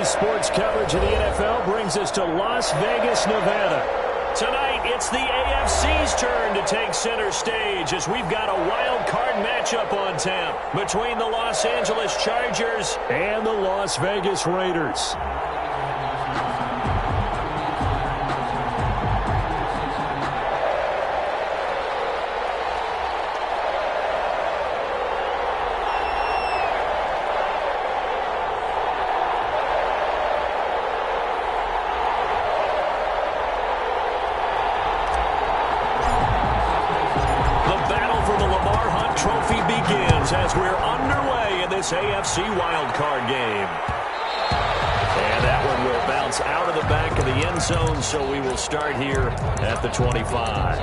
Today's sports coverage of the NFL brings us to Las Vegas, Nevada. Tonight, it's the AFC's turn to take center stage as we've got a wild card matchup on tap between the Los Angeles Chargers and the Las Vegas Raiders. As we're underway in this AFC wildcard game. And that one will bounce out of the back of the end zone, so we will start here at the 25.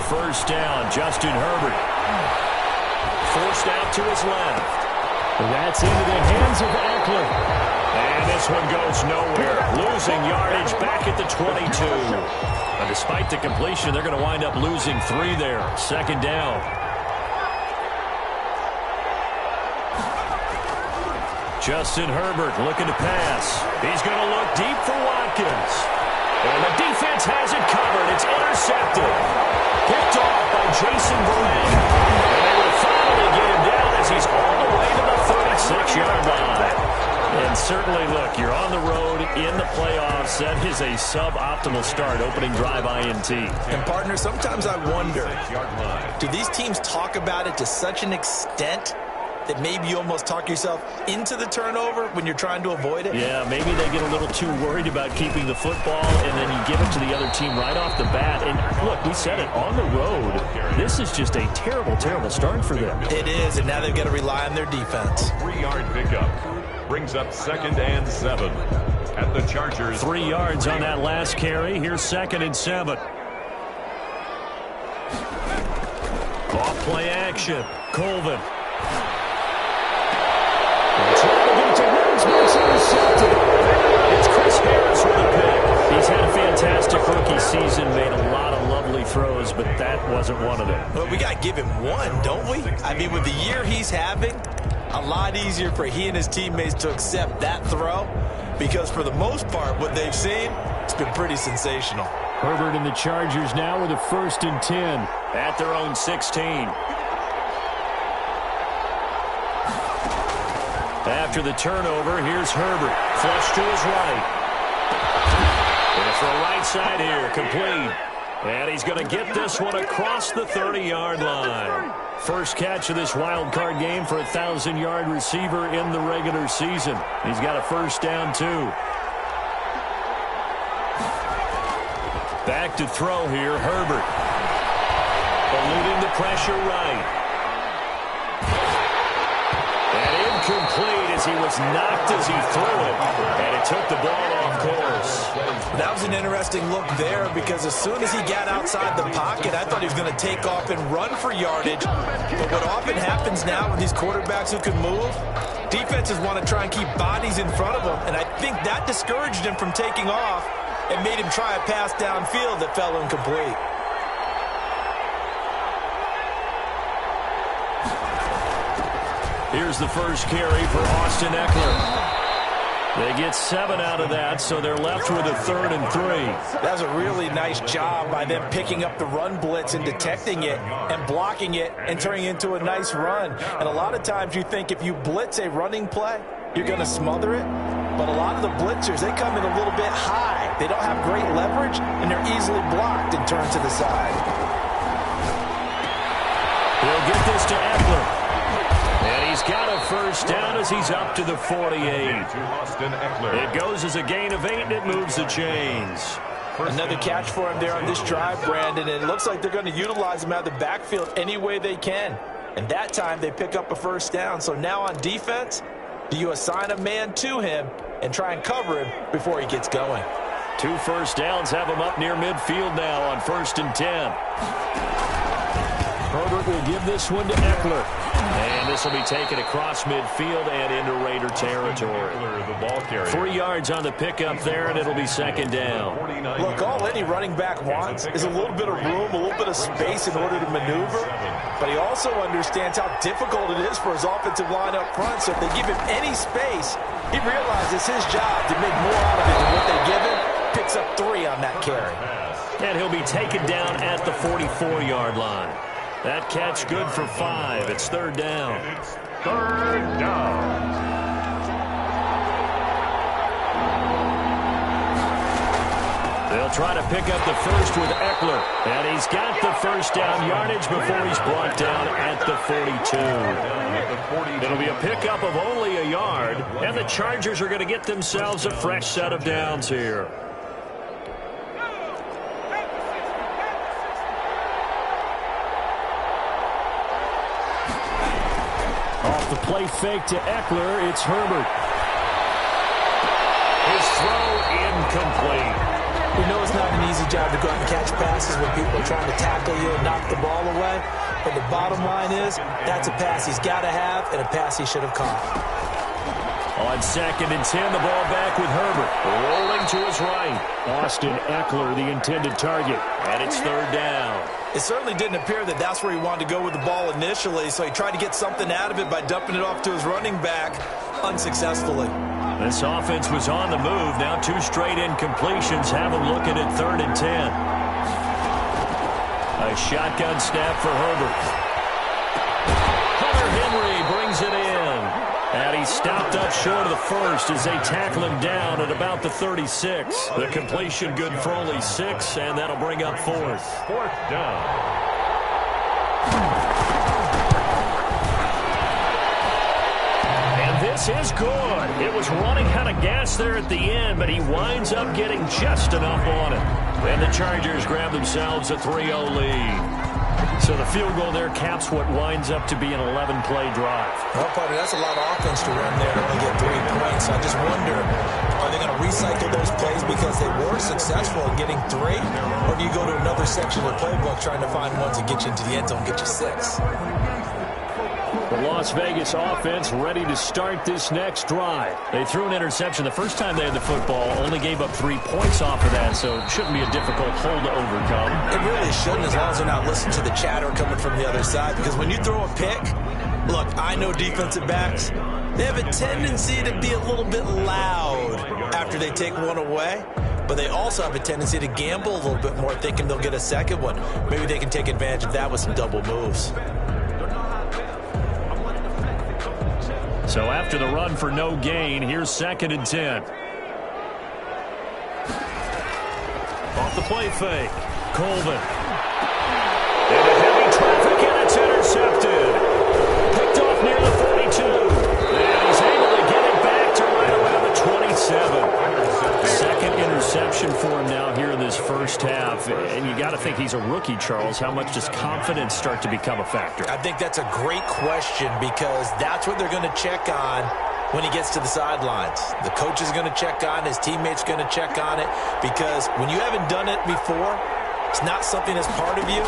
First down, Justin Herbert. Forced out to his left. That's into the hands of Eckler. And this one goes nowhere. Losing yardage back at the 22. But despite the completion, they're going to wind up losing 3 there. Second down. Justin Herbert looking to pass. He's going to look deep for Watkins. And the defense has it covered. It's intercepted. Picked off by Jason Verrett. And they will finally get him down as he's all the way to the 36-yard line. And certainly, look, you're on the road in the playoffs. That is a suboptimal start, opening drive INT. And, partner, sometimes I wonder, do these teams talk about it to such an extent that maybe you almost talk yourself into the turnover when you're trying to avoid it? Yeah, maybe they get a little too worried about keeping the football, and then you give it to the other team right off the bat. And look, we said it, on the road, this is just a terrible, terrible start for them. It is, and now they've got to rely on their defense. 3-yard pickup brings up 2nd and 7 at the Chargers. 3 yards on that last carry. Here's 2nd and 7. Off play action. Colvin. It's Chris Harris with a pick. He's had a fantastic rookie season, made a lot of lovely throws, but that wasn't one of them. Well, we got to give him one, don't we? I mean, with the year he's having, a lot easier for he and his teammates to accept that throw, because for the most part, what they've seen, it's been pretty sensational. Herbert and the Chargers now with a 1st and 10 at their own 16. After the turnover, here's Herbert. Flush to his right. And for a right side here, complete. And he's going to get this one across the 30-yard line. First catch of this wild card game for a 1,000-yard receiver in the regular season. He's got a first down, too. Back to throw here, Herbert. Eluding the pressure right. Complete as he was knocked as he threw it, and it took the ball off course. That was an interesting look there, because as soon as he got outside the pocket, I thought he was going to take off and run for yardage. But what often happens now with these quarterbacks who can move, defenses want to try and keep bodies in front of them, and I think that discouraged him from taking off and made him try a pass downfield that fell incomplete. Here's the first carry for Austin Eckler. They get 7 out of that, so they're left with a 3rd and 3. That was a really nice job by them picking up the run blitz and detecting it and blocking it and turning it into a nice run. And a lot of times you think if you blitz a running play, you're going to smother it. But a lot of the blitzers, they come in a little bit high. They don't have great leverage, and they're easily blocked and turned to the side. He'll get this to Eckler. And he's got a first down as he's up to the 48. It goes as a gain of 8, and it moves the chains. Another catch for him there on this drive, Brandon, and it looks like they're going to utilize him out of the backfield any way they can. And that time they pick up a first down. So now on defense, do you assign a man to him and try and cover him before he gets going? 2 first downs have him up near midfield now on 1st and 10. Herbert will give this one to Eckler. And this will be taken across midfield and into Raider territory. 3 yards on the pickup there, and it'll be 2nd down. Look, all any running back wants is a little bit of room, a little bit of space in order to maneuver. But he also understands how difficult it is for his offensive line up front. So if they give him any space, he realizes it's his job to make more out of it than what they give him. Picks up 3 on that carry. And he'll be taken down at the 44-yard line. That catch good for 5. It's 3rd down. It's 3rd down. They'll try to pick up the first with Eckler. And he's got the first down yardage before he's brought down at the 42. It'll be a pickup of only a yard. And the Chargers are going to get themselves a fresh set of downs here. Off the play fake to Eckler, it's Herbert. His throw incomplete. You know it's not an easy job to go out and catch passes when people are trying to tackle you and knock the ball away. But the bottom line is, that's a pass he's got to have and a pass he should have caught. On 2nd and 10, the ball back with Herbert. Rolling to his right. Austin Eckler, the intended target. And it's 3rd down. It certainly didn't appear that that's where he wanted to go with the ball initially, so he tried to get something out of it by dumping it off to his running back unsuccessfully. This offense was on the move. Now 2 straight incompletions have him looking at 3rd and 10. A shotgun snap for Herbert. Hunter Henry brings it in. And he's stopped up short of the first as they tackle him down at about the 36. The completion good for only 6, and that'll bring up 4th. 4th down. This is good. It was running out of gas there at the end, but he winds up getting just enough on it. And the Chargers grab themselves a 3-0 lead. So the field goal there caps what winds up to be an 11-play drive. Well, partner, that's a lot of offense to run there to only get 3 points. I just wonder, are they going to recycle those plays because they were successful in getting 3? Or do you go to another section of the playbook trying to find ones that get you into the end zone and get you 6? The Las Vegas offense ready to start this next drive. They threw an interception the first time they had the football, only gave up 3 points off of that, so it shouldn't be a difficult hole to overcome. It really shouldn't, as long as they're not listening to the chatter coming from the other side, because when you throw a pick, look, I know defensive backs, they have a tendency to be a little bit loud after they take one away, but they also have a tendency to gamble a little bit more, thinking they'll get a second one. Maybe they can take advantage of that with some double moves. So after the run for no gain, here's 2nd and 10. Off the play fake. Colvin. Into heavy traffic, and it's intercepted. Picked off near the 42. And he's able to get it back to right around the 27. 2nd interception for him now here in this first half. And you got to think he's a rookie, Charles. How much does confidence start to become a factor? I think that's a great question, because that's what they're going to check on when he gets to the sidelines. The coach is going to check on, his teammates going to check on it, because when you haven't done it before, it's not something that's part of you.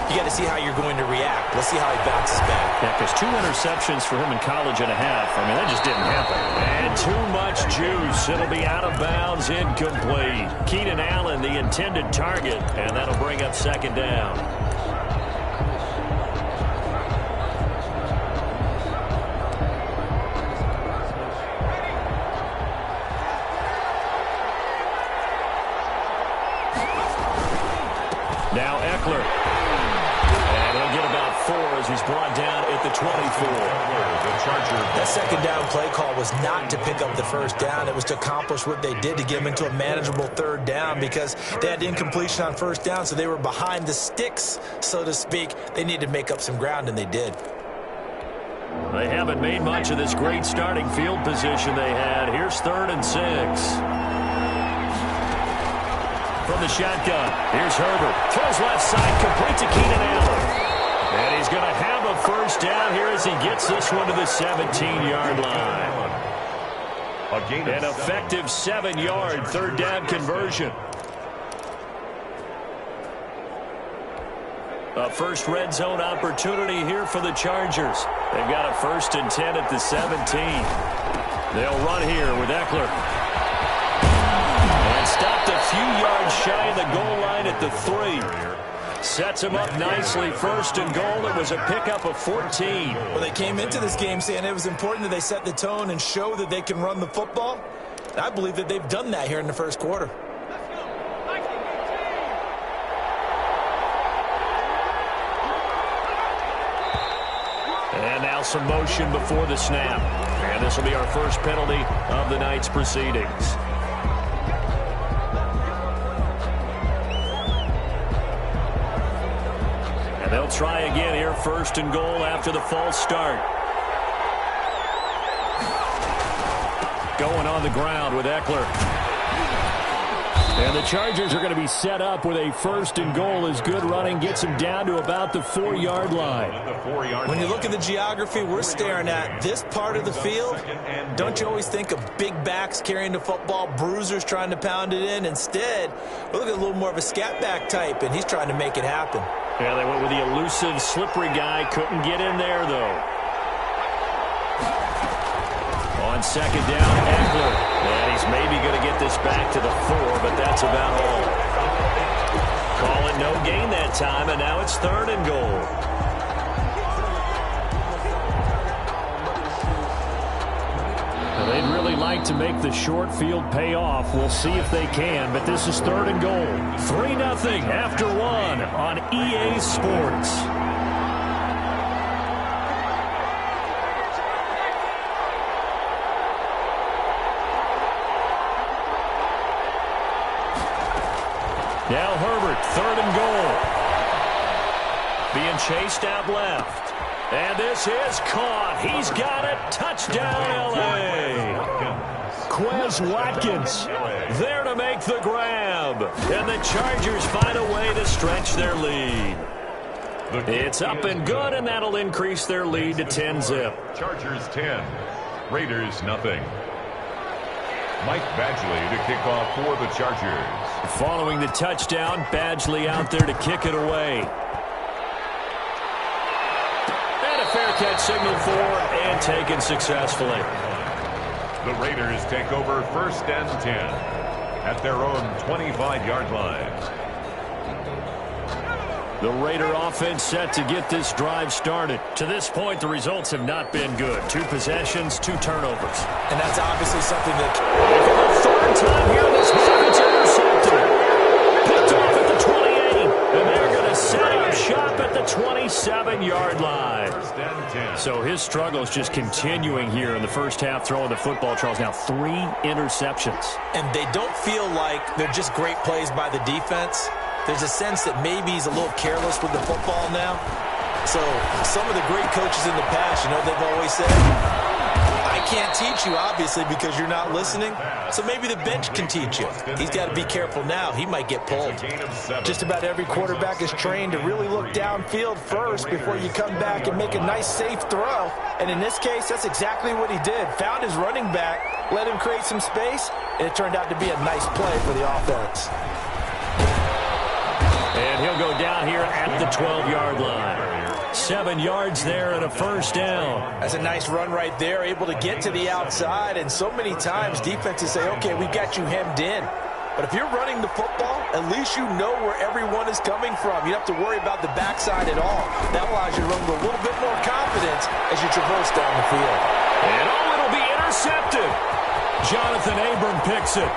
You got to see how you're going to react. Let's see how he bounces back. Yeah, because 2 interceptions for him in college and a half. I mean, that just didn't happen. And too much juice. It'll be out of bounds, incomplete. Keenan Allen, the intended target, and that'll bring up 2nd down. Now Eckler. And he'll get about 4 as he's brought down at the 24. That 2nd down play call was not to pick up the first down. It was to accomplish what they did, to get them into a manageable 3rd down, because they had incompletion on 1st down, so they were behind the sticks, so to speak. They needed to make up some ground, and they did. They haven't made much of this great starting field position they had. Here's 3rd and 6. From the shotgun, here's Herbert. Throws left side, complete to Keenan Allen. And he's going to have a 1st down here as he gets this one to the 17-yard line. A gain of An effective 7-yard third down conversion. A first red zone opportunity here for the Chargers. They've got a 1st and 10 at the 17. They'll run here with Eckler. And stopped a few yards shy of the goal line at the 3. Sets him up nicely. 1st and goal. It was a pickup of 14. Well, they came into this game saying it was important that they set the tone and show that they can run the football. And I believe that they've done that here in the first quarter. And now some motion before the snap. And this will be our first penalty of the night's proceedings. And they'll try again here, 1st and goal after the false start. Going on the ground with Eckler. And the Chargers are going to be set up with a 1st and goal as good running gets them down to about the 4-yard line. When you look at the geography we're staring at, this part of the field, don't you always think of big backs carrying the football, bruisers trying to pound it in? Instead, we look at a little more of a scat back type, and he's trying to make it happen. Yeah, they went with the elusive, slippery guy. Couldn't get in there, though. On 2nd down, Eckler. And he's maybe going to get this back to the 4, but that's about all. Call it no gain that time, and now it's 3rd and goal. Well, they'd really like to make the short field pay off. We'll see if they can, but this is 3rd and goal. 3-0 after 1 on EA Sports. Now Herbert, 3rd and goal. Being chased out left. And this is caught. He's got it. Touchdown, L.A. Quez Watkins there to make the grab. And the Chargers find a way to stretch their lead. It's up and good, and that'll increase their lead to 10-zip. Chargers 10, Raiders nothing. Mike Badgley to kick off for the Chargers. Following the touchdown, Badgley out there to kick it away. And a fair catch signaled for and taken successfully. The Raiders take over 1st and 10 at their own 25-yard line. The Raider offense set to get this drive started. To this point, the results have not been good. 2 possessions, 2 turnovers. And that's obviously something that... For the 3rd time here, this it's intercepted. Picked off at the 28. And they're going to set up shop at the 27-yard line. 1st and 10. So his struggle is just continuing here in the first half, throwing the football, Charles. Now 3 interceptions. And they don't feel like they're just great plays by the defense. There's a sense that maybe he's a little careless with the football now. So some of the great coaches in the past, you know, they've always said, I can't teach you, obviously, because you're not listening. So maybe the bench can teach you. He's got to be careful now. He might get pulled. Just about every quarterback is trained to really look downfield first before you come back and make a nice, safe throw. And in this case, that's exactly what he did. Found his running back, let him create some space, and it turned out to be a nice play for the offense. And he'll go down here at the 12-yard line. 7 yards there and a 1st down. That's a nice run right there, able to get to the outside. And so many times defenses say, okay, we got you hemmed in. But if you're running the football, at least you know where everyone is coming from. You don't have to worry about the backside at all. That allows you to run with a little bit more confidence as you traverse down the field. And it'll be intercepted. Jonathan Abram picks it.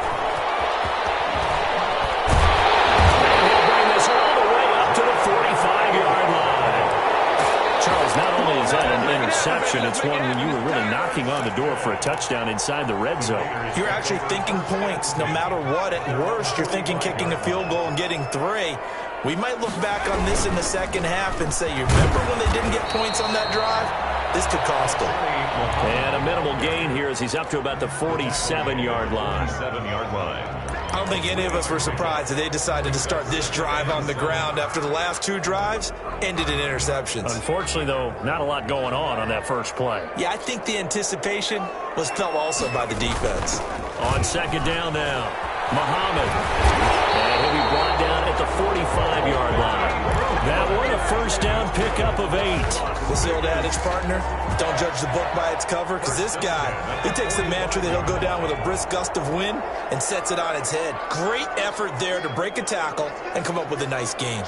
Charles, not only is that an interception, it's one when you were really knocking on the door for a touchdown inside the red zone. You're actually thinking points no matter what. At worst, you're thinking kicking a field goal and getting 3. We might look back on this in the second half and say, you remember when they didn't get points on that drive? This could cost them. And a minimal gain here as he's up to about the 47-yard line. 47-yard line. I don't think any of us were surprised that they decided to start this drive on the ground after the last 2 drives ended in interceptions. Unfortunately, though, not a lot going on that first play. Yeah, I think the anticipation was felt also by the defense. On second down now, Muhammad. And he'll be brought down at the 45-yard line. That one a first down pickup of 8. What's the old adage, partner? Don't judge the book by its cover, because this guy, he takes the mantra that he'll go down with a brisk gust of wind and sets it on its head. Great effort there to break a tackle and come up with a nice gain.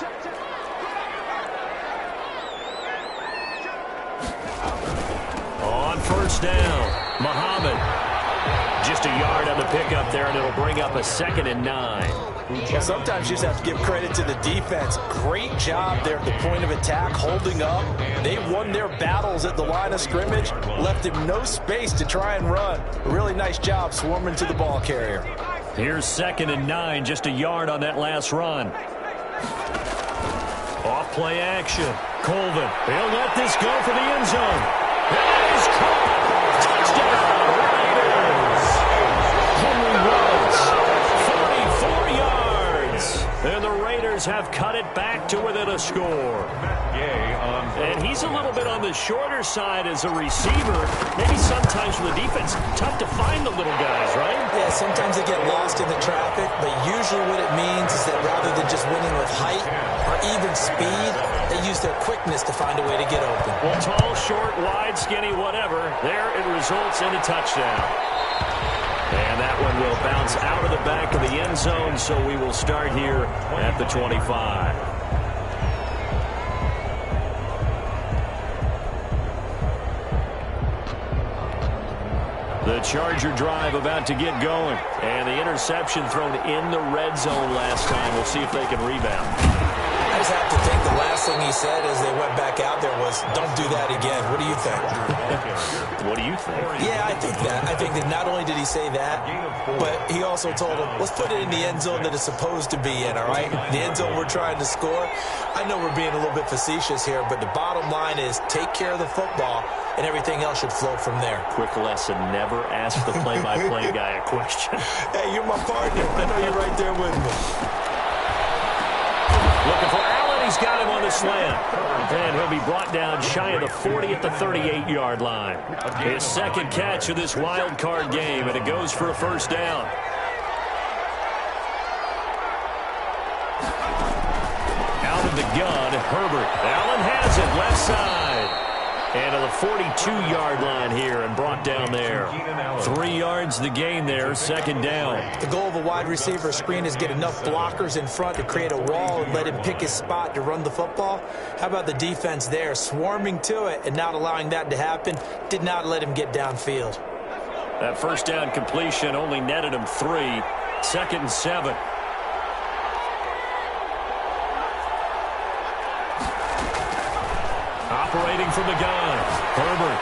On first down, Muhammad. Just a yard on the pickup there, and it'll bring up a 2nd and 9. Well, sometimes you just have to give credit to the defense. Great job there at the point of attack, holding up. They won their battles at the line of scrimmage, left him no space to try and run. A really nice job swarming to the ball carrier. Here's 2nd and 9, just a yard on that last run. Off play action. Colvin, he'll let this go for the end zone. That is caught. Touchdown, Raiders. Henry Ruggs, 44 yards. And the Raiders have cut it back to within a score. And he's a little bit on the shorter side as a receiver. Maybe sometimes for the defense, tough to find the little guys, right? Yeah, sometimes they get lost in the traffic, but usually what it means is that rather than just winning with height or even speed, they use their quickness to find a way to get open. Well, tall, short, wide, skinny, whatever, there it results in a touchdown. And that one will bounce out of the back of the end zone, so we will start here at the 25. The Charger drive about to get going. And the interception thrown in the red zone last time. We'll see if they can rebound. I just have to think the last thing he said as they went back out there was, don't do that again. What do you think? What do you think? Yeah, I think that. I think that not only did he say that, but he also told him, let's put it in the end zone that it's supposed to be in, all right? The end zone we're trying to score. I know we're being a little bit facetious here, but the bottom line is take care of the football, and everything else should flow from there. Quick lesson, never ask the play-by-play guy a question. Hey, you're my partner. I know you're right there with me. Looking for Allen. He's got him on the slant. And he'll be brought down shy of the 40 at the 38-yard line. His second catch of this wild card game, and it goes for a first down. Out of the gun, Herbert. Allen has it, left side. And to the 42-yard line here and brought down there. 3 yards the gain there, second down. The goal of a wide receiver screen is get enough blockers in front to create a wall and let him pick his spot to run the football. How about the defense there, swarming to it and not allowing that to happen? Did not let him get downfield. That first down completion only netted him 3. 2nd and 7. Operating from the gun, Herbert.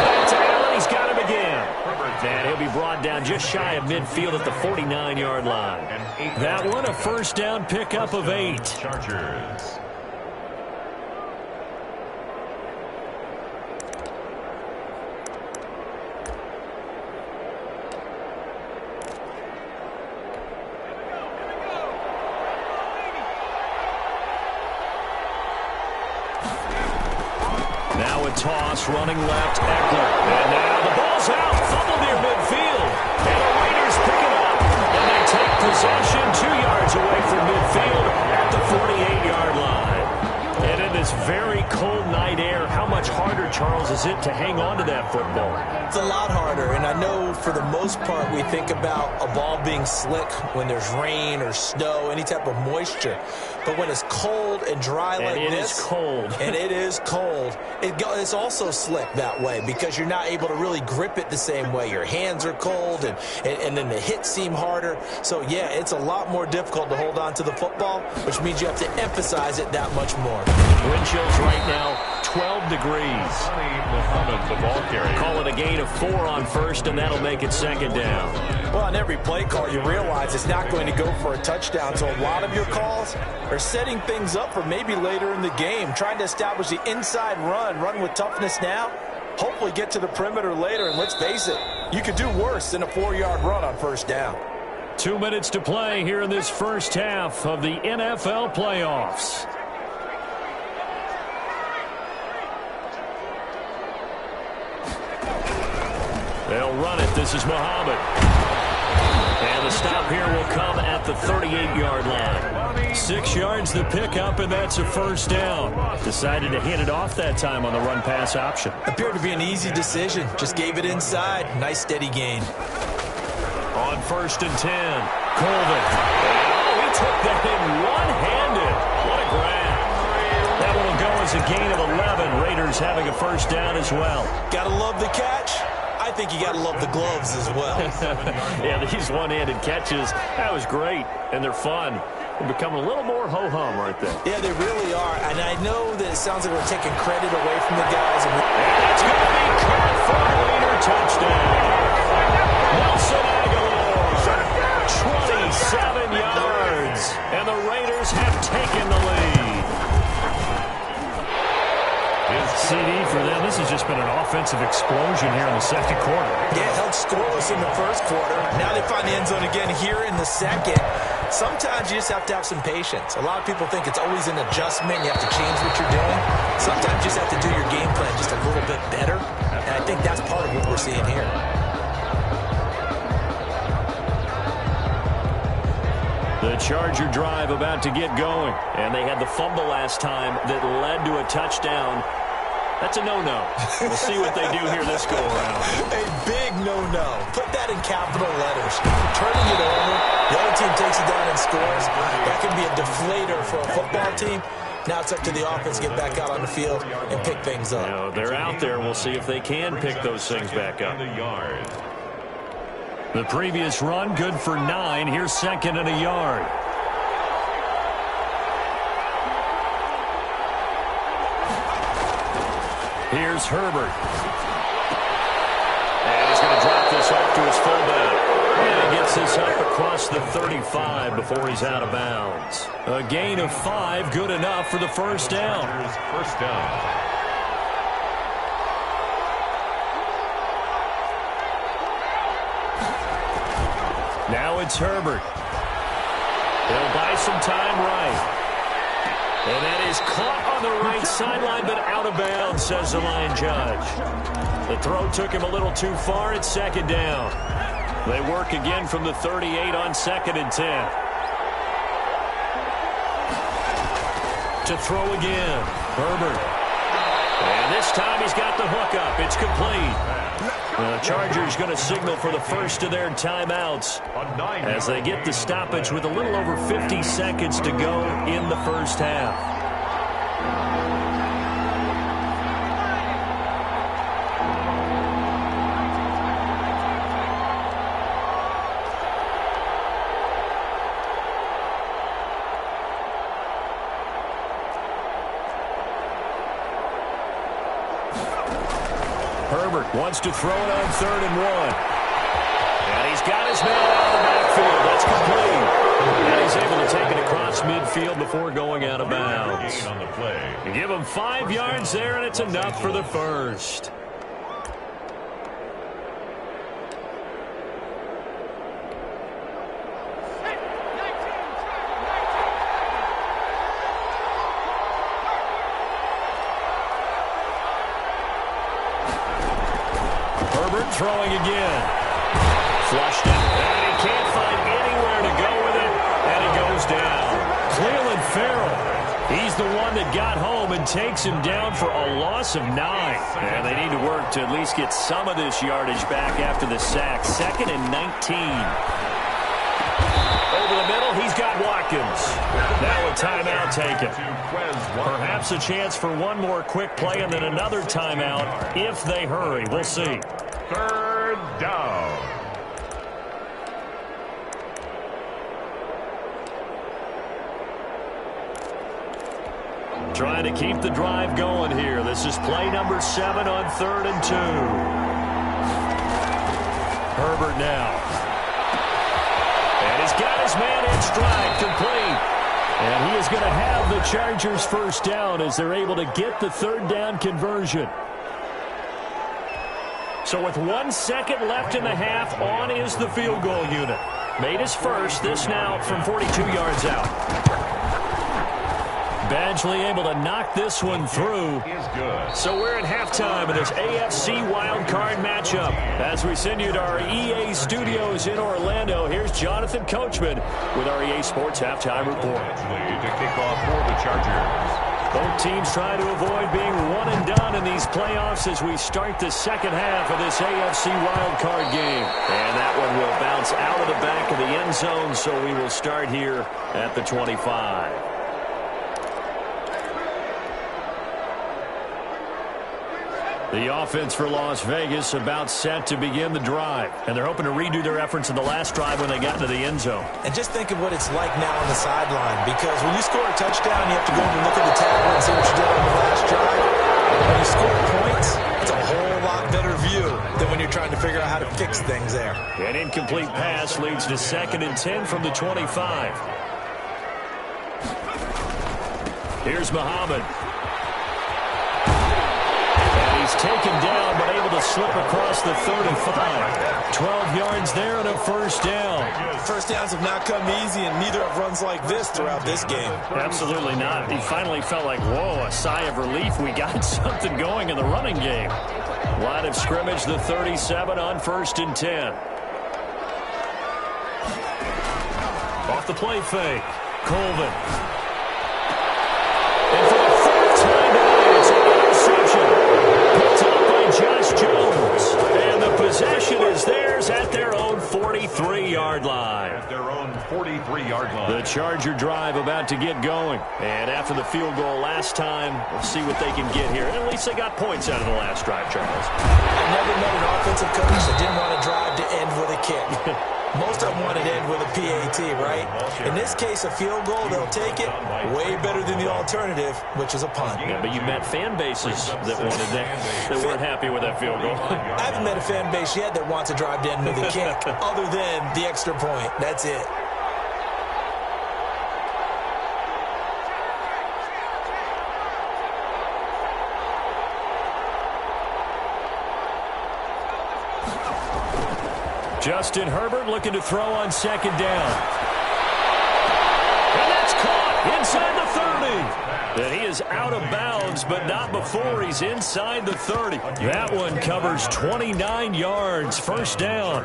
Back to Allen, he's got him again. And he'll be brought down just shy of midfield at the 49-yard line. That one a first down pickup of 8. Chargers. Now a toss, running left, Eckler. And now the ball's out, fumbled near midfield. And the Raiders pick it up. And they take possession 2 yards away from midfield at the 48-yard line. And in this very cold night air, how much harder, Charles, is it to hang on to that football? It's a lot harder, and I know for the most part we think about a ball being slick when there's rain or snow, any type of moisture. But when it's cold and dry like this, it is cold. And it is cold, it's also slick that way because you're not able to really grip it the same way. Your hands are cold, and then the hits seem harder. So, yeah, it's a lot more difficult to hold on to the football, which means you have to emphasize it that much more. Wind chills right now, 12 degrees. The ball carrier. Call it a gain of 4 on first, and that'll make it second down. Well, on every play call, you realize it's not going to go for a touchdown. So a lot of your calls are setting things up for maybe later in the game, trying to establish the inside run with toughness now, hopefully get to the perimeter later. And let's face it, you could do worse than a 4-yard run on first down. 2 minutes to play here in this first half of the NFL playoffs. They'll run it. This is Muhammad. And the stop here will come at the 38-yard line. 6 yards the pickup, and that's a first down. Decided to hand it off that time on the run-pass option. Appeared to be an easy decision. Just gave it inside. Nice steady gain. On 1st and 10, Colvin. Oh, he took that in one-handed. What a grab. That one will go as a gain of 11. Raiders having a first down as well. Gotta love the catch. I think you got to love the gloves as well. Yeah, these one-handed catches, that was great, and they're fun. They're becoming a little more ho-hum, aren't they? Yeah, they really are, and I know that it sounds like we're taking credit away from the guys. And it's going to be caught for a later touchdown. Nelson Aguilar, 27 yards, and the Raiders have taken the lead. CD for them. This has just been an offensive explosion here in the second quarter. Yeah, held scoreless in the first quarter. Now they find the end zone again here in the second. Sometimes you just have to have some patience. A lot of people think it's always an adjustment. You have to change what you're doing. Sometimes you just have to do your game plan just a little bit better. And I think that's part of what we're seeing here. The Charger drive about to get going. And they had the fumble last time that led to a touchdown. That's a no-no. We'll see what they do here this go-around. A big no-no. Put that in capital letters. Turning it over. The other team takes it down and scores. That can be a deflator for a football team. Now it's up to the offense to get back out on the field and pick things up. You know, they're out there. We'll see if they can pick those things back up. The previous run, good for 9. Here's 2nd and a yard. Here's Herbert. And he's going to drop this off to his fullback. And he gets this up across the 35 before he's out of bounds. A gain of 5, good enough for the first down. First down. Now it's Herbert. He'll buy some time right. And that is caught on the right sideline, but out of bounds, says the line judge. The throw took him a little too far. It's 2nd down. They work again from the 38 on 2nd and 10. To throw again. Herbert. And this time he's got the hook up. It's complete. The Chargers going to signal for the first of their timeouts as they get the stoppage with a little over 50 seconds to go in the first half. Herbert wants to throw it on 3rd and 1. And he's got his man out of the backfield. That's complete. And he's able to take it across midfield before going out of bounds. You give him 5 yards there, and it's enough for the first. Throwing again. Flushed out. And he can't find anywhere to go with it. And it goes down. Cleveland Farrell. He's the one that got home and takes him down for a loss of 9. And they need to work to at least get some of this yardage back after the sack. 2nd and 19. Over the middle, he's got Watkins. Now a timeout taken. Perhaps a chance for one more quick play and then another timeout if they hurry. We'll see. 3rd down. Trying to keep the drive going here. This is play number 7 on 3rd and 2. Herbert now. And he's got his man in stride, complete. And he is going to have the Chargers first down as they're able to get the 3rd down conversion. So with 1 second left in the half, on is the field goal unit. Made his first. This now from 42 yards out. Badgley able to knock this one through. So we're at halftime in this AFC wildcard matchup. As we send you to our EA studios in Orlando, here's Jonathan Coachman with our EA Sports Halftime Report. To kick off for the Chargers. Both teams trying to avoid being one and done in these playoffs as we start the second half of this AFC wildcard game. And that one will bounce out of the back of the end zone, so we will start here at the 25. The offense for Las Vegas about set to begin the drive. And they're hoping to redo their efforts in the last drive when they got into the end zone. And just think of what it's like now on the sideline. Because when you score a touchdown, you have to go and look at the tablet and see what you did on the last drive. When you score points, it's a whole lot better view than when you're trying to figure out how to fix things there. An incomplete pass leads to 2nd and 10 from the 25. Here's Muhammad. He's taken down, but able to slip across the 35. 12 yards there and a first down. First downs have not come easy, and neither have runs like this throughout this game. Absolutely not. He finally felt like, whoa, a sigh of relief. We got something going in the running game. Line of scrimmage, the 37 on 1st and 10. Off the play fake. Colvin. And for the 4th time today, it's an interception. Picked up by Josh Jones. And the possession is theirs at their own 43-yard line. At their own 43-yard line. The Charger drive about to get going. And after the field goal last time, we'll see what they can get here. And at least they got points out of the last drive, Charles. I've never met an offensive coach that didn't want to drive to end with a kick. Most of them want to end with a PAT, right? In this case, a field goal, they'll take it. Way better than the alternative, which is a punt. Yeah, but you met fan bases that wanted that weren't happy with that field goal. I haven't met a fan base yet that wants to drive to end with a kick, other than the extra point. That's it. Justin Herbert looking to throw on 2nd down. And that's caught inside the 30. And he is out of bounds, but not before he's inside the 30. That one covers 29 yards. First down.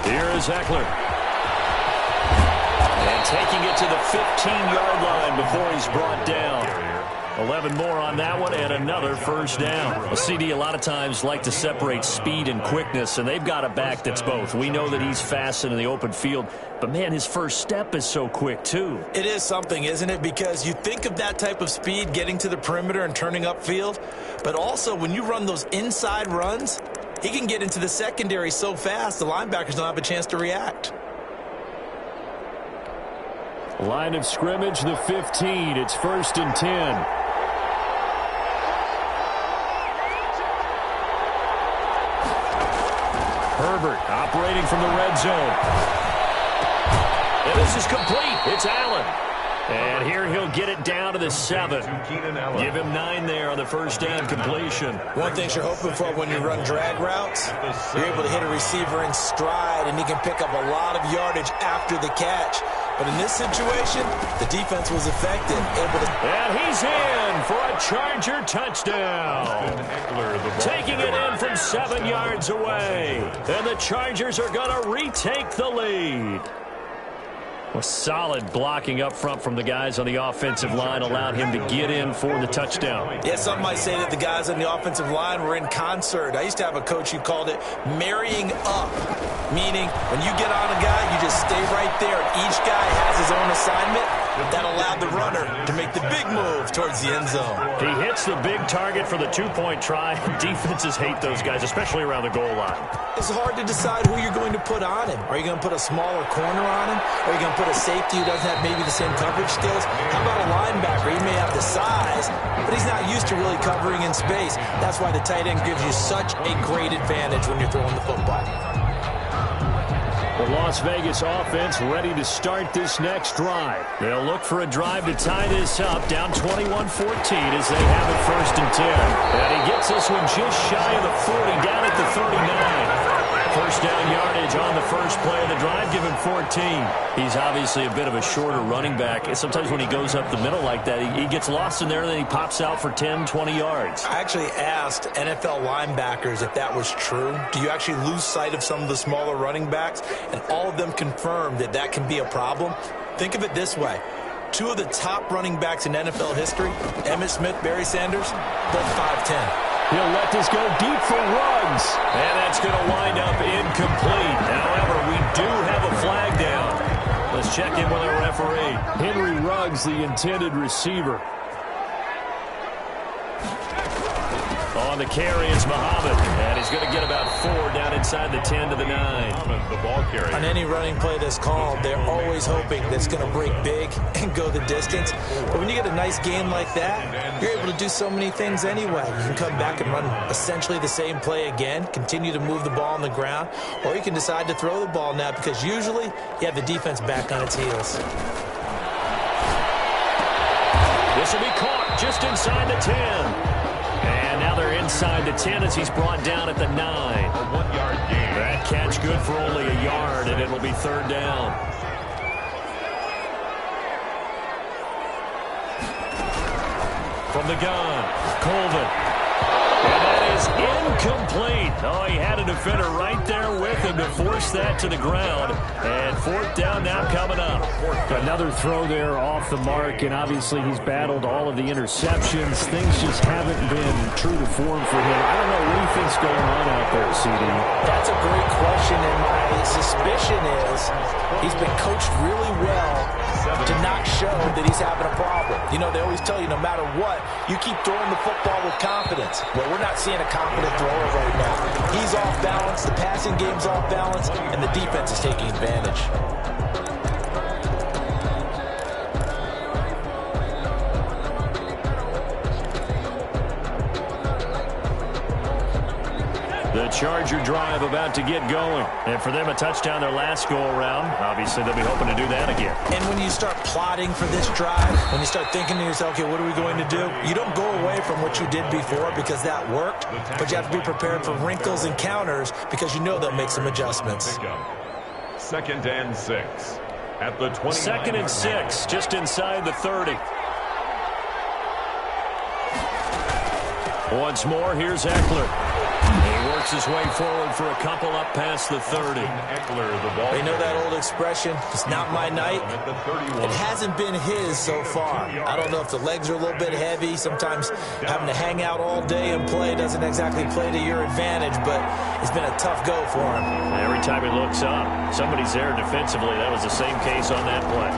Here is Eckler. And taking it to the 15-yard line before he's brought down. 11 more on that one and another first down. A CD a lot of times like to separate speed and quickness, and they've got a back that's both. We know that he's fast in the open field, but, man, his first step is so quick, too. It is something, isn't it? Because you think of that type of speed getting to the perimeter and turning upfield, but also when you run those inside runs, he can get into the secondary so fast the linebackers don't have a chance to react. Line of scrimmage, the 15. It's 1st and 10. Herbert operating from the red zone. And this is complete. It's Allen. And here he'll get it down to the 7. Give him 9 there on the first down completion. One thing you're hoping for when you run drag routes, you're able to hit a receiver in stride, and he can pick up a lot of yardage after the catch. But in this situation, the defense was effective, able to... And he's in for a Charger touchdown. Taking it in from 7 yards away. And the Chargers are going to retake the lead. A solid blocking up front from the guys on the offensive line allowed him to get in for the touchdown. Yeah, some might say that the guys on the offensive line were in concert. I used to have a coach who called it marrying up, meaning when you get on a guy, you just stay right there. Each guy has his own assignment. That allowed the runner to make the big move towards the end zone. He hits the big target for the 2-point try. Defenses hate those guys, especially around the goal line. It's hard to decide who you're going to put on him. Are you going to put a smaller corner on him? Are you going to put a safety who doesn't have maybe the same coverage skills? How about a linebacker? He may have the size, but he's not used to really covering in space. That's why the tight end gives you such a great advantage when you're throwing the football. The Las Vegas offense ready to start this next drive. They'll look for a drive to tie this up, down 21-14 as they have it 1st and 10. And he gets this one just shy of the 40, down at the 39. First down yardage on the first play of the drive, give him 14. He's obviously a bit of a shorter running back. And sometimes when he goes up the middle like that, he gets lost in there, and then he pops out for 10, 20 yards. I actually asked NFL linebackers if that was true. Do you actually lose sight of some of the smaller running backs? And all of them confirmed that that can be a problem. Think of it this way. 2 of the top running backs in NFL history, Emmitt Smith, Barry Sanders, both 5'10". He'll let this go deep for Ruggs. And that's going to wind up incomplete. However, we do have a flag down. Let's check in with our referee. Henry Ruggs, the intended receiver. On the carry, it's Muhammad. And he's going to get about 4 down inside the 10 to the 9. The ball carrier. On any running play that's called, they're always hoping that it's going to break big and go the distance. But when you get a nice game like that, you're able to do so many things anyway. You can come back and run essentially the same play again, continue to move the ball on the ground, or you can decide to throw the ball now because usually you have the defense back on its heels. This will be caught just inside the 10. And now they're inside the 10 as he's brought down at the 9. A 1-yard gain. That catch good for only a yard, and it'll be 3rd down. From the gun, Colvin. And that is incomplete. Oh, he had a defender right there with him to force that to the ground. And 4th down now coming up. Another throw there off the mark, and obviously he's battled all of the interceptions. Things just haven't been true to form for him. I don't know what he thinks going on out there, CD. That's a great question, and my suspicion is he's been coached really well to not show that he's having a problem. You know, they always tell you no matter what, you keep throwing the football with confidence. Well, we're not seeing a confident thrower right now. He's off balance, the passing game's off balance, and the defense is taking advantage. The Charger drive about to get going. And for them, a touchdown their last go-around. Obviously, they'll be hoping to do that again. And when you start plotting for this drive, when you start thinking to yourself, okay, what are we going to do? You don't go away from what you did before because that worked, but you have to be prepared for wrinkles and counters because you know they'll make some adjustments. 2nd and 6 at the 20. 2nd and 6, just inside the 30. Once more, here's Eckler. He works his way forward for a couple up past the 30. They know that old expression, it's not my night. It hasn't been his so far. I don't know if the legs are a little bit heavy. Sometimes having to hang out all day and play doesn't exactly play to your advantage, but it's been a tough go for him. Every time he looks up, somebody's there defensively. That was the same case on that play.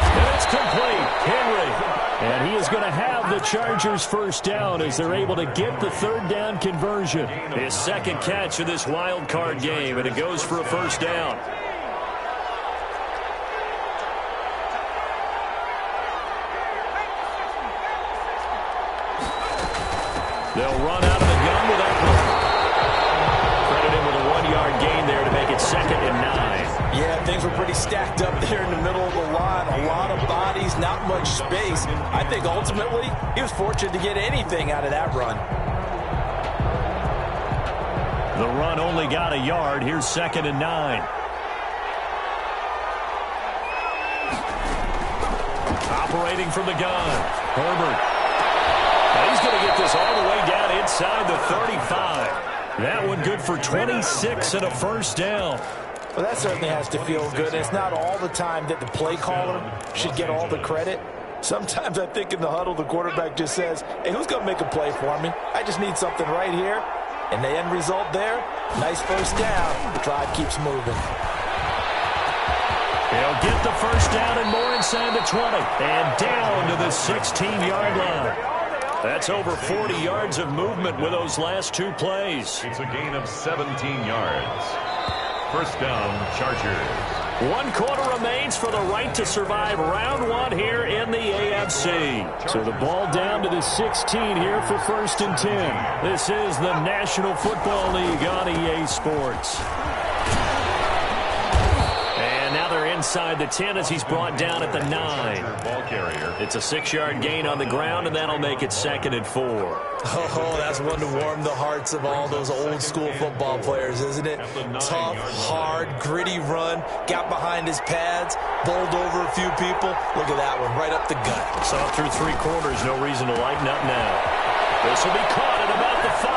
And it's complete. Henry. And he is going to have the Chargers 1st down as they're able to get the 3rd down conversion. His 2nd catch of this wild card game, and it goes for a 1st down. They'll run out of the gun with Eckler. Credit him with a 1-yard gain there to make it 2nd and 9. Yeah, things were pretty stacked up there in the middle of the line. A lot of bodies, not much space. I think ultimately he was fortunate to get anything out of that run. The run only got a yard. Here's 2nd and 9. Operating from the gun, Herbert. And he's going to get this all the way down inside the 35. That one good for 26 and a 1st down. Well, that certainly has to feel good. It's not all the time that the play caller should get all the credit. Sometimes I think in the huddle, the quarterback just says, hey, who's going to make a play for me? I just need something right here. And the end result there, nice 1st down. The drive keeps moving. He'll get the 1st down and more inside the 20. And down to the 16-yard line. That's over 40 yards of movement with those last 2 plays. It's a gain of 17 yards. 1st down, Chargers. 1 quarter remains for the right to survive round 1 here in the AFC. So the ball down to the 16 here for 1st and 10. This is the National Football League on EA Sports. inside the 10 as he's brought down at the 9. Ball carrier. It's a 6-yard gain on the ground, and that'll make it 2nd and 4. Oh, that's one to warm the hearts of all those old-school football players, isn't it? Tough, hard, gritty run, got behind his pads, bowled over a few people. Look at that one, right up the gut. Saw through 3 quarters, no reason to lighten up now. This will be caught at about the 5.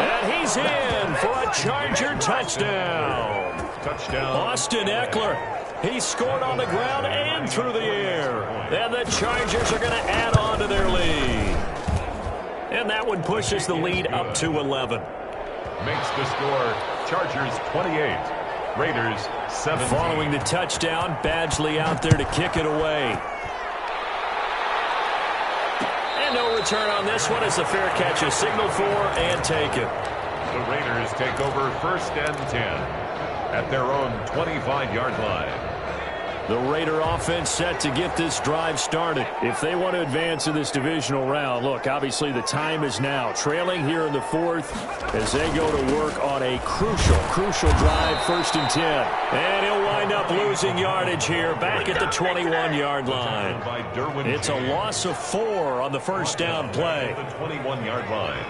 And he's in for a Charger touchdown. Austin Eckler. He scored on the ground and through the air. And the Chargers are going to add on to their lead. And that one pushes the lead up to 11. Makes the score Chargers 28, Raiders 7. Following the touchdown, Badgley out there to kick it away. And no return on this one as the fair catch is signaled for and taken. The Raiders take over 1st and 10 at their own 25-yard line. The Raider offense set to get this drive started. If they want to advance in this divisional round, look, obviously the time is now. Trailing here in the 4th as they go to work on a crucial drive, 1st and 10. And he'll wind up losing yardage here back at the 21-yard line. It's a loss of 4 on the 1st down play. The 21-yard line.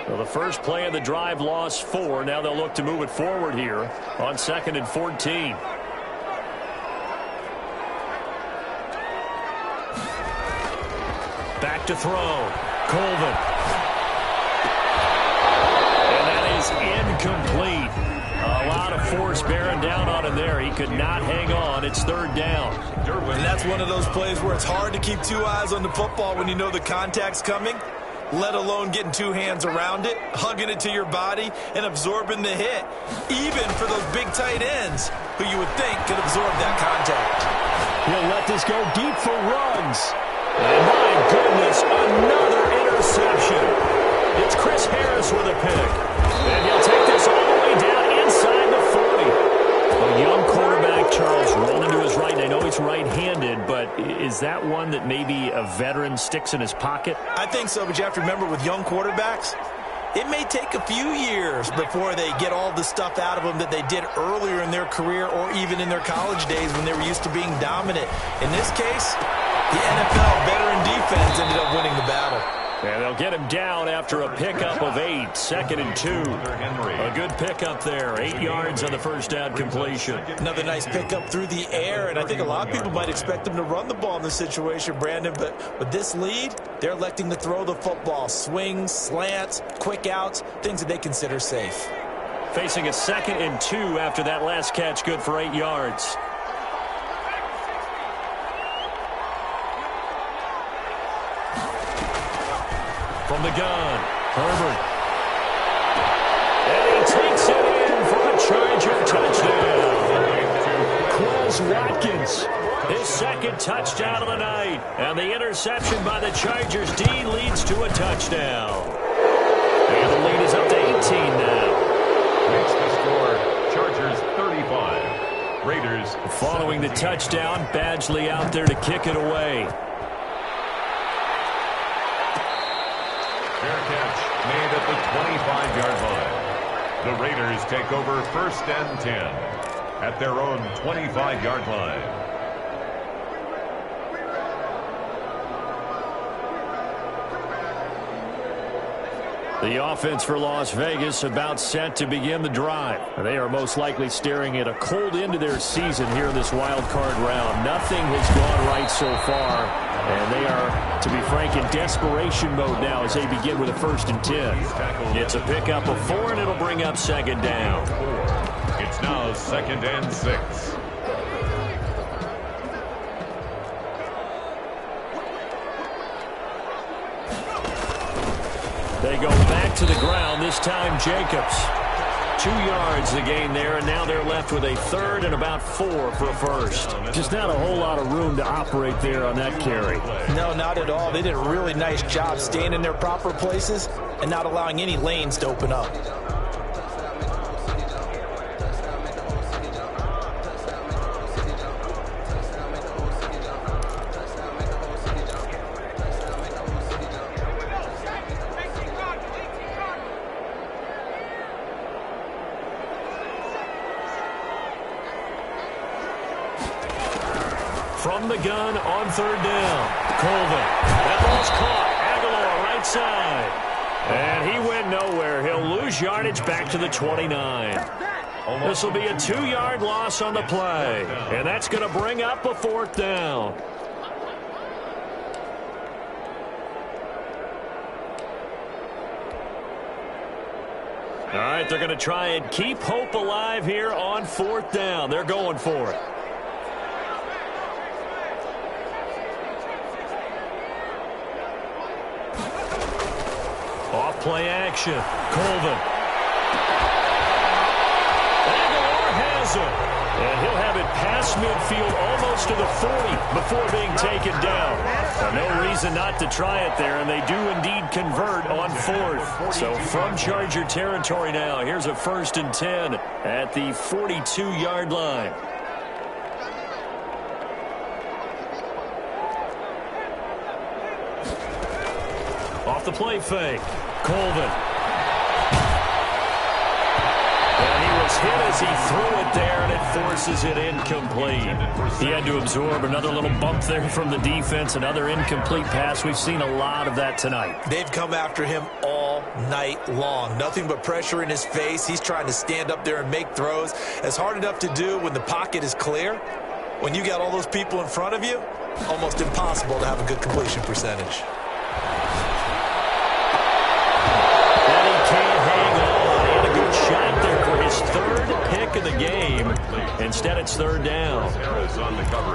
Well, the first play of the drive lost 4. Now they'll look to move it forward here on 2nd and 14. Back to throw. Colvin. And that is incomplete. A lot of force bearing down on him there. He could not hang on. It's 3rd down. And that's one of those plays where it's hard to keep 2 eyes on the football when you know the contact's coming, let alone getting 2 hands around it, hugging it to your body, and absorbing the hit. Even for those big tight ends who you would think could absorb that contact. He'll let this go deep for Ruggs. And my goodness, another interception. It's Chris Harris with a pick. And he'll take this all the way down inside the 40. A young quarterback, Charles, rolling to his right. I know he's right-handed, but is that one that maybe a veteran sticks in his pocket? I think so, but you have to remember with young quarterbacks, it may take a few years before they get all the stuff out of them that they did earlier in their career or even in their college days when they were used to being dominant. In this case, the NFL veteran defense ended up winning the battle. And they'll get him down after a pickup of 8, 2nd and 2. A good pickup there, 8 yards on the 1st down completion. Another nice pickup through the air, and I think a lot of people might expect them to run the ball in this situation, Brandon, but with this lead, they're electing to throw the football. Swings, slants, quick outs, things that they consider safe. Facing a 2nd and 2 after that last catch, good for 8 yards. From the gun, Herbert. And he takes it in for a Charger touchdown. Quez Watkins, his 2nd touchdown of the night. And the interception by the Chargers D leads to a touchdown. And the lead is up to 18 now. Makes the score Chargers 35, Raiders. Following the touchdown, Badgley out there to kick it away. Fair catch made at the 25-yard line. The Raiders take over 1st and 10 at their own 25-yard line. The offense for Las Vegas about set to begin the drive. They are most likely staring at a cold end to their season here in this wild card round. Nothing has gone right so far, and they are, to be frank, in desperation mode now as they begin with a 1st and 10. It's a pickup of 4, and it'll bring up 2nd down. It's now 2nd and 6. They go back to the ground, this time Jacobs. 2 yards the gain there, and now they're left with a 3rd and about 4 for a 1st. Just not a whole lot of room to operate there on that carry. No, not at all. They did a really nice job staying in their proper places and not allowing any lanes to open up. from the gun on third down. Colvin. That ball's caught. Aguilar right side. And he went nowhere. He'll lose yardage back to the 29. This will be a 2-yard loss on the play. And that's going to bring up a fourth down. All right, they're going to try and keep hope alive here on fourth down. They're going for it. Off play action. Colvin. Aguilar has it. And he'll have it past midfield almost to the 40 before being taken down. No reason not to try it there, and they do indeed convert on fourth. So from Charger territory now, here's a 1st and 10 at the 42-yard line. Off the play fake. Colvin. And he was hit as he threw it there, and it forces it incomplete. He had to absorb another little bump there from the defense, another incomplete pass. We've seen a lot of that tonight. They've come after him all night long. Nothing but pressure in his face. He's trying to stand up there and make throws. It's hard enough to do when the pocket is clear. When you got all those people in front of you, almost impossible to have a good completion percentage. Third pick of the game. Instead, it's third down.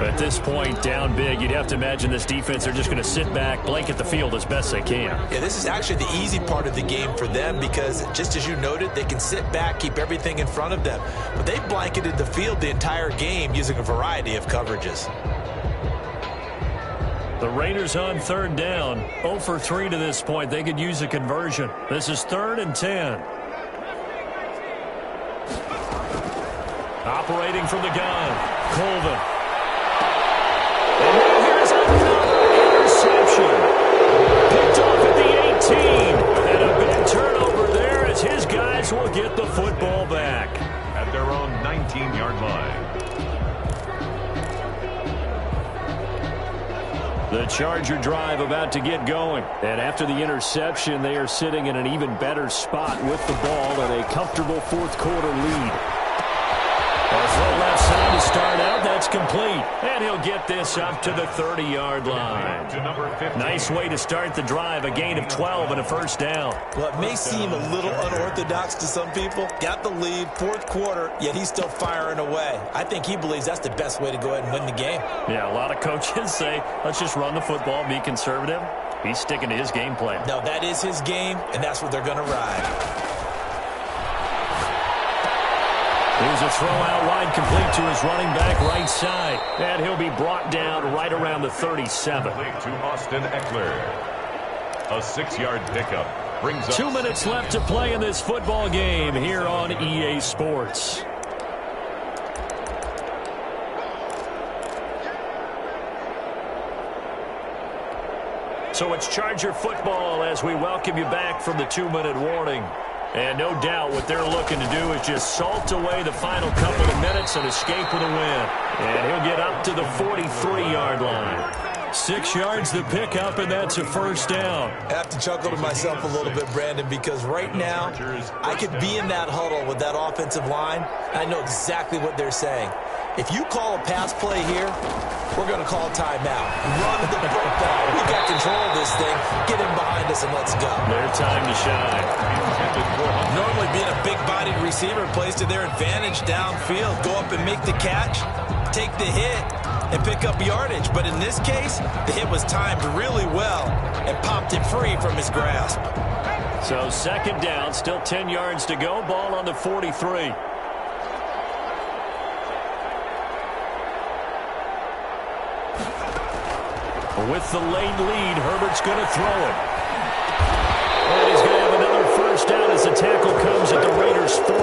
At this point, down big, you'd have to imagine this defense are just going to sit back, blanket the field as best they can. Yeah, this is actually the easy part of the game for them because, just as you noted, they can sit back, keep everything in front of them. But they've blanketed the field the entire game using a variety of coverages. The Raiders on third down. 0 for 3 to this point. They could use a conversion. This is 3rd and 10. Operating from the gun, Colvin. And now here's another interception. Picked off at the 18. And a big turnover there as his guys will get the football back. At their own 19-yard line. The Charger drive about to get going. And after the interception, they are sitting in an even better spot with the ball and a comfortable fourth-quarter lead. Throw left side to start out. That's complete. And he'll get this up to the 30-yard line. Nice way to start the drive. A gain of 12 and a first down. Well, it may seem a little unorthodox to some people. Got the lead, fourth quarter, yet he's still firing away. I think he believes that's the best way to go ahead and win the game. Yeah, a lot of coaches say, let's just run the football, be conservative. He's sticking to his game plan. No, that is his game, and that's what they're going to ride. Here's a throw out wide, complete to his running back right side. And he'll be brought down right around the 37. To Austin Eckler. A 6-yard pickup brings up 2 minutes left to play in this football game here on EA Sports. So it's Charger football as we welcome you back from the 2-minute warning. And no doubt what they're looking to do is just salt away the final couple of minutes and escape with a win. And he'll get up to the 43-yard line. 6 yards to pick up, and that's a first down. I have to chuckle to myself a little bit, Brandon, because right now I could be in that huddle with that offensive line. I know exactly what they're saying. If you call a pass play here, we're going to call a timeout. Run the football. We've got control of this thing. Get him behind us and let's go. Their time to shine. Normally being a big-bodied receiver plays to their advantage downfield. Go up and make the catch, take the hit, and pick up yardage. But in this case, the hit was timed really well and popped it free from his grasp. So second down, still 10 yards to go. Ball on the 43. With the late lead, Herbert's going to throw it. And he's going to have another first down as the tackle comes at the Raiders' 40.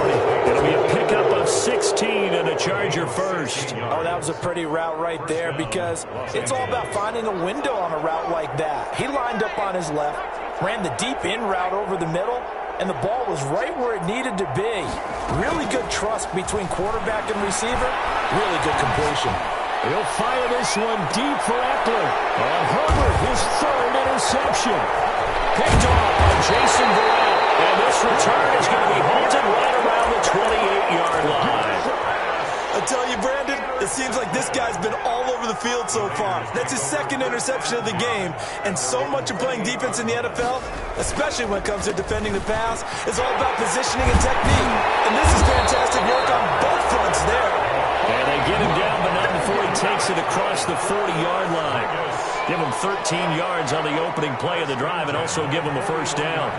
It'll be a pickup of 16 and a Charger first. Oh, that was a pretty route right there because it's all about finding a window on a route like that. He lined up on his left, ran the deep in route over the middle, and the ball was right where it needed to be. Really good trust between quarterback and receiver. Really good completion. He'll fire this one deep for Eckler. And Herbert, his third interception. Picked off by Jason Verrett. And this return is going to be halted right around the 28-yard line. I tell you, Brandon, it seems like this guy's been all over the field so far. That's his second interception of the game. And so much of playing defense in the NFL, especially when it comes to defending the pass, is all about positioning and technique. And this is fantastic work on both fronts there. And they get him down, but not before he takes it across the 40-yard line. Give him 13 yards on the opening play of the drive and also give him a first down.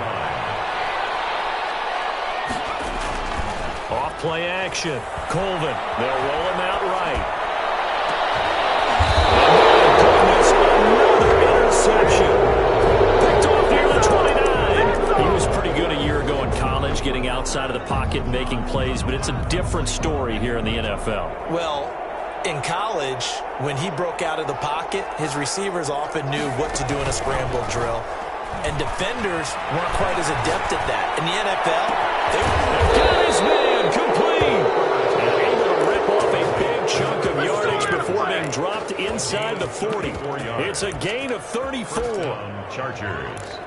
Off play action. Colvin. They'll roll him out right. And goodness, another interception. Picked off near the 29. He was pretty good a year ago in college, getting outside of the pocket and making plays, but it's a different story here in the NFL. Well, in college, when he broke out of the pocket, his receivers often knew what to do in a scramble drill. And defenders weren't quite as adept at that. In the NFL, they got his man complete. And able to rip off a big chunk of yardage before being dropped inside the 40. It's a gain of 34. Chargers.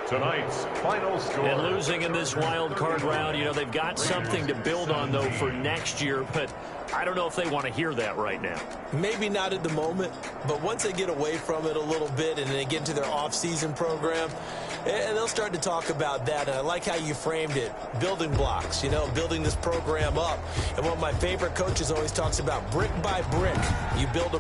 Tonight's final score. And losing in this wild card round, you know, they've got something to build on, though, for next year. But I don't know if they want to hear that right now. maybe not at the moment, but once they get away from it a little bit and they get into their off-season program, and they'll start to talk about that. And I like how you framed it, building blocks, you know, building this program up. And one of my favorite coaches always talks about brick by brick, you build a